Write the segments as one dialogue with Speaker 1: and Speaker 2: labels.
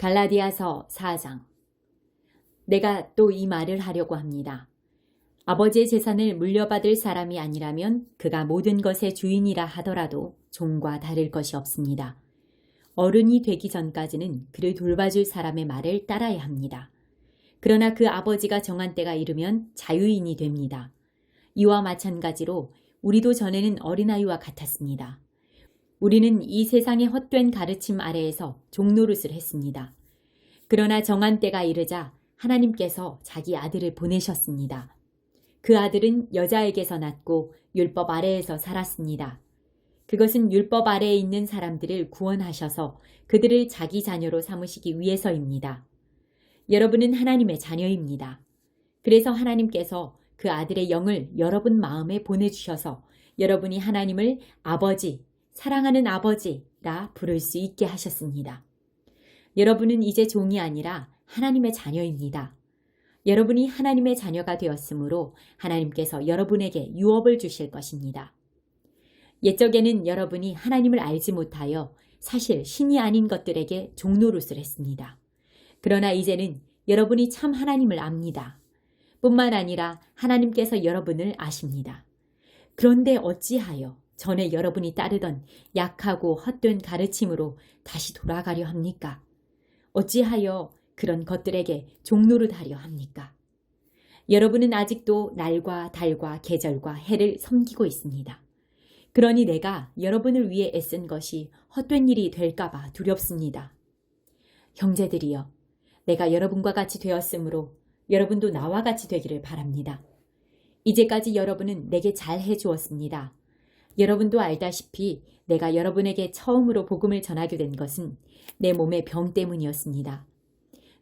Speaker 1: 갈라디아서 4장. 내가 또 이 말을 하려고 합니다. 아버지의 재산을 물려받을 사람이 아니라면 그가 모든 것의 주인이라 하더라도 종과 다를 것이 없습니다. 어른이 되기 전까지는 그를 돌봐줄 사람의 말을 따라야 합니다. 그러나 그 아버지가 정한 때가 이르면 자유인이 됩니다. 이와 마찬가지로 우리도 전에는 어린아이와 같았습니다. 우리는 이 세상의 헛된 가르침 아래에서 종노릇을 했습니다. 그러나 정한 때가 이르자 하나님께서 자기 아들을 보내셨습니다. 그 아들은 여자에게서 낳고 율법 아래에서 살았습니다. 그것은 율법 아래에 있는 사람들을 구원하셔서 그들을 자기 자녀로 삼으시기 위해서입니다. 여러분은 하나님의 자녀입니다. 그래서 하나님께서 그 아들의 영을 여러분 마음에 보내주셔서 여러분이 하나님을 아버지, 사랑하는 아버지라 부를 수 있게 하셨습니다. 여러분은 이제 종이 아니라 하나님의 자녀입니다. 여러분이 하나님의 자녀가 되었으므로 하나님께서 여러분에게 유업을 주실 것입니다. 옛적에는 여러분이 하나님을 알지 못하여 사실 신이 아닌 것들에게 종노릇을 했습니다. 그러나 이제는 여러분이 참 하나님을 압니다. 뿐만 아니라 하나님께서 여러분을 아십니다. 그런데 어찌하여 전에 여러분이 따르던 약하고 헛된 가르침으로 다시 돌아가려 합니까? 어찌하여 그런 것들에게 종노릇하려 합니까? 여러분은 아직도 날과 달과 계절과 해를 섬기고 있습니다. 그러니 내가 여러분을 위해 애쓴 것이 헛된 일이 될까봐 두렵습니다. 형제들이여, 내가 여러분과 같이 되었으므로 여러분도 나와 같이 되기를 바랍니다. 이제까지 여러분은 내게 잘 해주었습니다. 여러분도 알다시피 내가 여러분에게 처음으로 복음을 전하게 된 것은 내 몸의 병 때문이었습니다.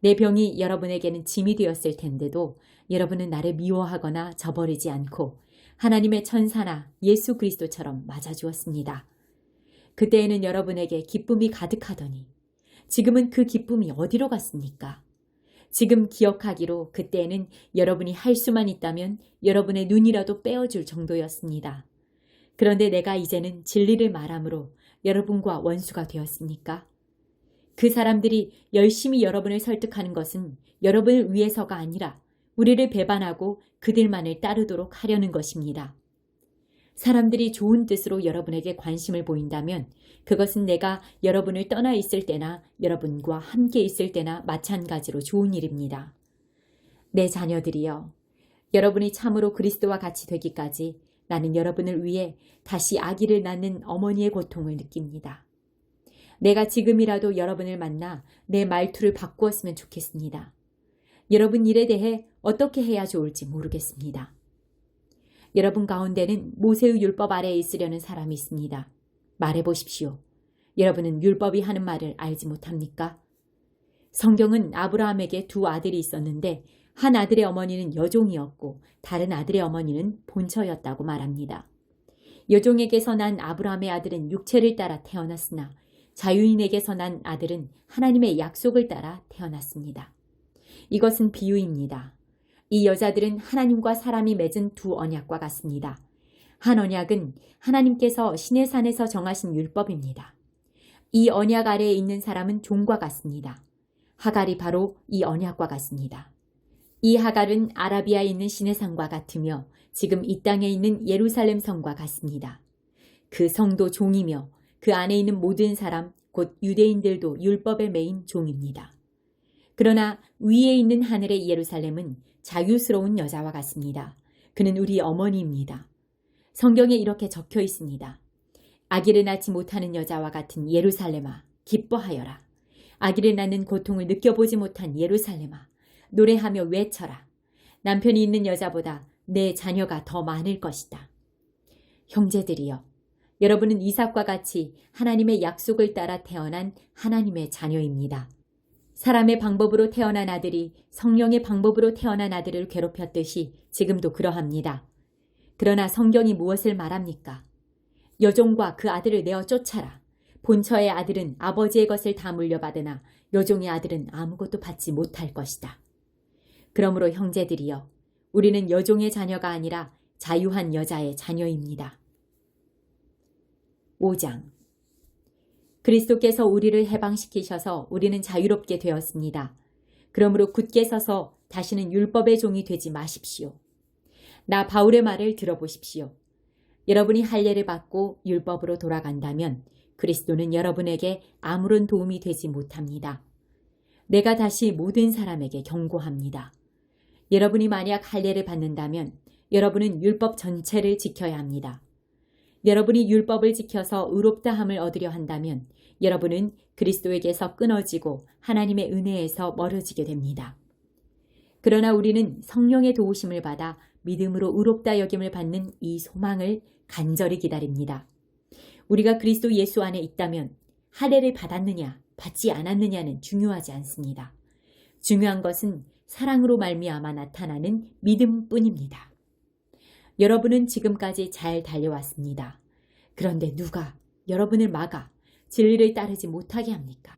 Speaker 1: 내 병이 여러분에게는 짐이 되었을 텐데도 여러분은 나를 미워하거나 저버리지 않고 하나님의 천사나 예수 그리스도처럼 맞아주었습니다. 그때에는 여러분에게 기쁨이 가득하더니 지금은 그 기쁨이 어디로 갔습니까? 지금 기억하기로 그때에는 여러분이 할 수만 있다면 여러분의 눈이라도 빼어줄 정도였습니다. 그런데 내가 이제는 진리를 말함으로 여러분과 원수가 되었습니까? 그 사람들이 열심히 여러분을 설득하는 것은 여러분을 위해서가 아니라 우리를 배반하고 그들만을 따르도록 하려는 것입니다. 사람들이 좋은 뜻으로 여러분에게 관심을 보인다면 그것은 내가 여러분을 떠나 있을 때나 여러분과 함께 있을 때나 마찬가지로 좋은 일입니다. 내 자녀들이여, 여러분이 참으로 그리스도와 같이 되기까지 나는 여러분을 위해 다시 아기를 낳는 어머니의 고통을 느낍니다. 내가 지금이라도 여러분을 만나 내 말투를 바꾸었으면 좋겠습니다. 여러분 일에 대해 어떻게 해야 좋을지 모르겠습니다. 여러분 가운데는 모세의 율법 아래에 있으려는 사람이 있습니다. 말해보십시오. 여러분은 율법이 하는 말을 알지 못합니까? 성경은 아브라함에게 두 아들이 있었는데 한 아들의 어머니는 여종이었고 다른 아들의 어머니는 본처였다고 말합니다. 여종에게서 난 아브라함의 아들은 육체를 따라 태어났으나 자유인에게서 난 아들은 하나님의 약속을 따라 태어났습니다. 이것은 비유입니다. 이 여자들은 하나님과 사람이 맺은 두 언약과 같습니다. 한 언약은 하나님께서 시내 산에서 정하신 율법입니다. 이 언약 아래에 있는 사람은 종과 같습니다. 하갈이 바로 이 언약과 같습니다. 이 하갈은 아라비아에 있는 시내 산과 같으며 지금 이 땅에 있는 예루살렘 성과 같습니다. 그 성도 종이며 그 안에 있는 모든 사람, 곧 유대인들도 율법에 매인 종입니다. 그러나 위에 있는 하늘의 예루살렘은 자유스러운 여자와 같습니다. 그는 우리 어머니입니다. 성경에 이렇게 적혀 있습니다. 아기를 낳지 못하는 여자와 같은 예루살렘아, 기뻐하여라. 아기를 낳는 고통을 느껴보지 못한 예루살렘아, 노래하며 외쳐라. 남편이 있는 여자보다 내 자녀가 더 많을 것이다. 형제들이여, 여러분은 이삭과 같이 하나님의 약속을 따라 태어난 하나님의 자녀입니다. 사람의 방법으로 태어난 아들이 성령의 방법으로 태어난 아들을 괴롭혔듯이 지금도 그러합니다. 그러나 성경이 무엇을 말합니까? 여종과 그 아들을 내어 쫓아라. 본처의 아들은 아버지의 것을 다 물려받으나 여종의 아들은 아무것도 받지 못할 것이다. 그러므로 형제들이여, 우리는 여종의 자녀가 아니라 자유한 여자의 자녀입니다. 5장. 그리스도께서 우리를 해방시키셔서 우리는 자유롭게 되었습니다. 그러므로 굳게 서서 다시는 율법의 종이 되지 마십시오. 나 바울의 말을 들어보십시오. 여러분이 할례를 받고 율법으로 돌아간다면 그리스도는 여러분에게 아무런 도움이 되지 못합니다. 내가 다시 모든 사람에게 경고합니다. 여러분이 만약 할례를 받는다면 여러분은 율법 전체를 지켜야 합니다. 여러분이 율법을 지켜서 의롭다함을 얻으려 한다면 여러분은 그리스도에게서 끊어지고 하나님의 은혜에서 멀어지게 됩니다. 그러나 우리는 성령의 도우심을 받아 믿음으로 의롭다 여김을 받는 이 소망을 간절히 기다립니다. 우리가 그리스도 예수 안에 있다면 할례를 받았느냐 받지 않았느냐는 중요하지 않습니다. 중요한 것은 사랑으로 말미암아 나타나는 믿음뿐입니다. 여러분은 지금까지 잘 달려왔습니다. 그런데 누가 여러분을 막아 진리를 따르지 못하게 합니까?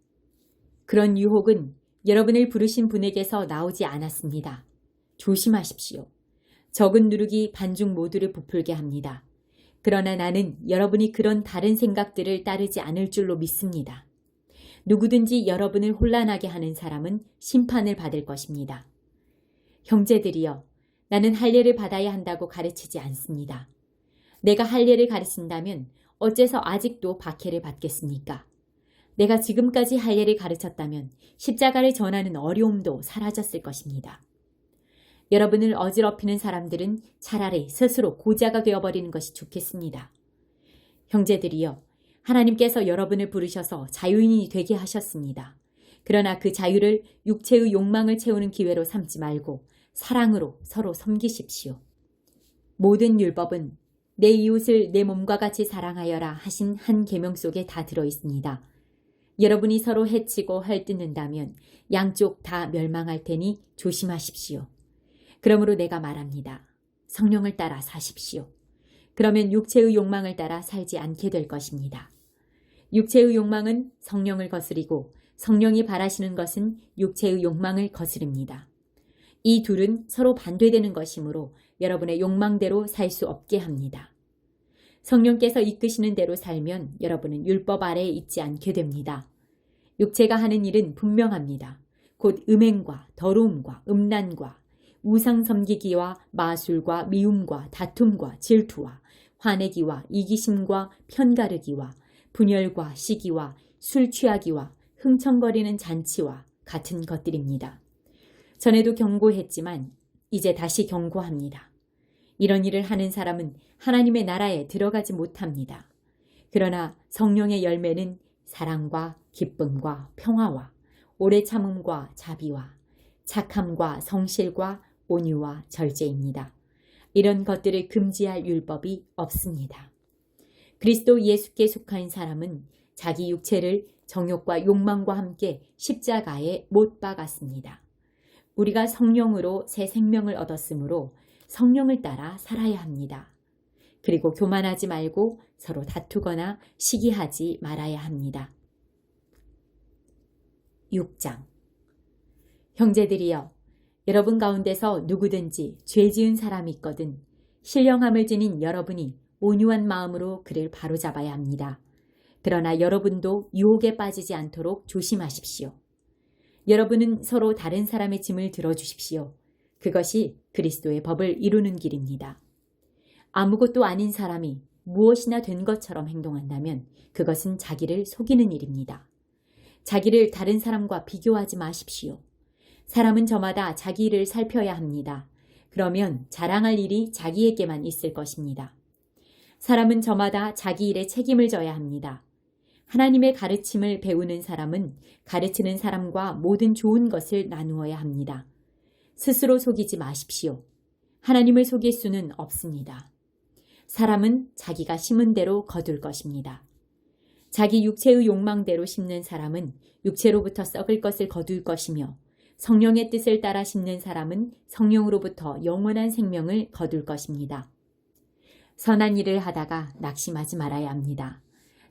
Speaker 1: 그런 유혹은 여러분을 부르신 분에게서 나오지 않았습니다. 조심하십시오. 적은 누룩이 반중 모두를 부풀게 합니다. 그러나 나는 여러분이 그런 다른 생각들을 따르지 않을 줄로 믿습니다. 누구든지 여러분을 혼란하게 하는 사람은 심판을 받을 것입니다. 형제들이여, 나는 할례를 받아야 한다고 가르치지 않습니다. 내가 할례를 가르친다면 어째서 아직도 박해를 받겠습니까? 내가 지금까지 할례를 가르쳤다면 십자가를 전하는 어려움도 사라졌을 것입니다. 여러분을 어지럽히는 사람들은 차라리 스스로 고자가 되어버리는 것이 좋겠습니다. 형제들이여, 하나님께서 여러분을 부르셔서 자유인이 되게 하셨습니다. 그러나 그 자유를 육체의 욕망을 채우는 기회로 삼지 말고 사랑으로 서로 섬기십시오. 모든 율법은 내 이웃을 내 몸과 같이 사랑하여라 하신 한 계명 속에 다 들어 있습니다. 여러분이 서로 해치고 헐뜯는다면 양쪽 다 멸망할 테니 조심하십시오. 그러므로 내가 말합니다. 성령을 따라 사십시오. 그러면 육체의 욕망을 따라 살지 않게 될 것입니다. 육체의 욕망은 성령을 거스리고 성령이 바라시는 것은 육체의 욕망을 거스릅니다. 이 둘은 서로 반대되는 것이므로 여러분의 욕망대로 살 수 없게 합니다. 성령께서 이끄시는 대로 살면 여러분은 율법 아래에 있지 않게 됩니다. 육체가 하는 일은 분명합니다. 곧 음행과 더러움과 음란과 우상 섬기기와 마술과 미움과 다툼과 질투와 화내기와 이기심과 편가르기와 분열과 시기와 술 취하기와 흥청거리는 잔치와 같은 것들입니다. 전에도 경고했지만 이제 다시 경고합니다. 이런 일을 하는 사람은 하나님의 나라에 들어가지 못합니다. 그러나 성령의 열매는 사랑과 기쁨과 평화와 오래 참음과 자비와 착함과 성실과 온유와 절제입니다. 이런 것들을 금지할 율법이 없습니다. 그리스도 예수께 속한 사람은 자기 육체를 정욕과 욕망과 함께 십자가에 못 박았습니다. 우리가 성령으로 새 생명을 얻었으므로 성령을 따라 살아야 합니다. 그리고 교만하지 말고 서로 다투거나 시기하지 말아야 합니다. 6장. 형제들이여, 여러분 가운데서 누구든지 죄 지은 사람이 있거든 신령함을 지닌 여러분이 온유한 마음으로 그를 바로잡아야 합니다. 그러나 여러분도 유혹에 빠지지 않도록 조심하십시오. 여러분은 서로 다른 사람의 짐을 들어주십시오. 그것이 그리스도의 법을 이루는 길입니다. 아무것도 아닌 사람이 무엇이나 된 것처럼 행동한다면 그것은 자기를 속이는 일입니다. 자기를 다른 사람과 비교하지 마십시오. 사람은 저마다 자기 일을 살펴야 합니다. 그러면 자랑할 일이 자기에게만 있을 것입니다. 사람은 저마다 자기 일에 책임을 져야 합니다. 하나님의 가르침을 배우는 사람은 가르치는 사람과 모든 좋은 것을 나누어야 합니다. 스스로 속이지 마십시오. 하나님을 속일 수는 없습니다. 사람은 자기가 심은 대로 거둘 것입니다. 자기 육체의 욕망대로 심는 사람은 육체로부터 썩을 것을 거둘 것이며 성령의 뜻을 따라 심는 사람은 성령으로부터 영원한 생명을 거둘 것입니다. 선한 일을 하다가 낙심하지 말아야 합니다.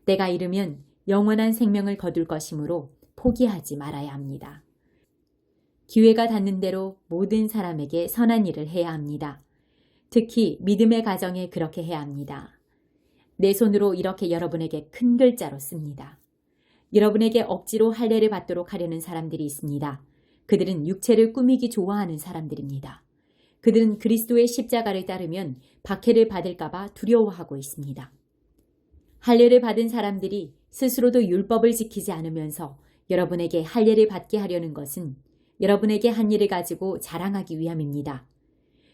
Speaker 1: 때가 이르면 영원한 생명을 거둘 것이므로 포기하지 말아야 합니다. 기회가 닿는 대로 모든 사람에게 선한 일을 해야 합니다. 특히 믿음의 가정에 그렇게 해야 합니다. 내 손으로 이렇게 여러분에게 큰 글자로 씁니다. 여러분에게 억지로 할례를 받도록 하려는 사람들이 있습니다. 그들은 육체를 꾸미기 좋아하는 사람들입니다. 그들은 그리스도의 십자가를 따르면 박해를 받을까봐 두려워하고 있습니다. 할례를 받은 사람들이 스스로도 율법을 지키지 않으면서 여러분에게 할례를 받게 하려는 것은 여러분에게 한 일을 가지고 자랑하기 위함입니다.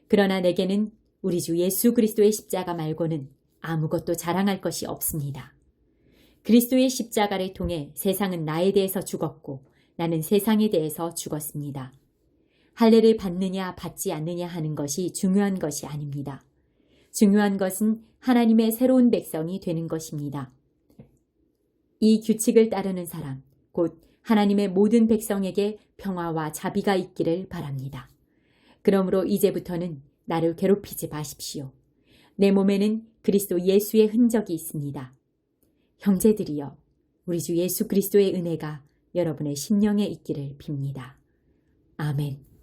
Speaker 1: 그러나 내게는 우리 주 예수 그리스도의 십자가 말고는 아무것도 자랑할 것이 없습니다. 그리스도의 십자가를 통해 세상은 나에 대해서 죽었고 나는 세상에 대해서 죽었습니다. 할례를 받느냐 받지 않느냐 하는 것이 중요한 것이 아닙니다. 중요한 것은 하나님의 새로운 백성이 되는 것입니다. 이 규칙을 따르는 사람, 곧 하나님의 모든 백성에게 평화와 자비가 있기를 바랍니다. 그러므로 이제부터는 나를 괴롭히지 마십시오. 내 몸에는 그리스도 예수의 흔적이 있습니다. 형제들이여, 우리 주 예수 그리스도의 은혜가 여러분의 심령에 있기를 빕니다. 아멘.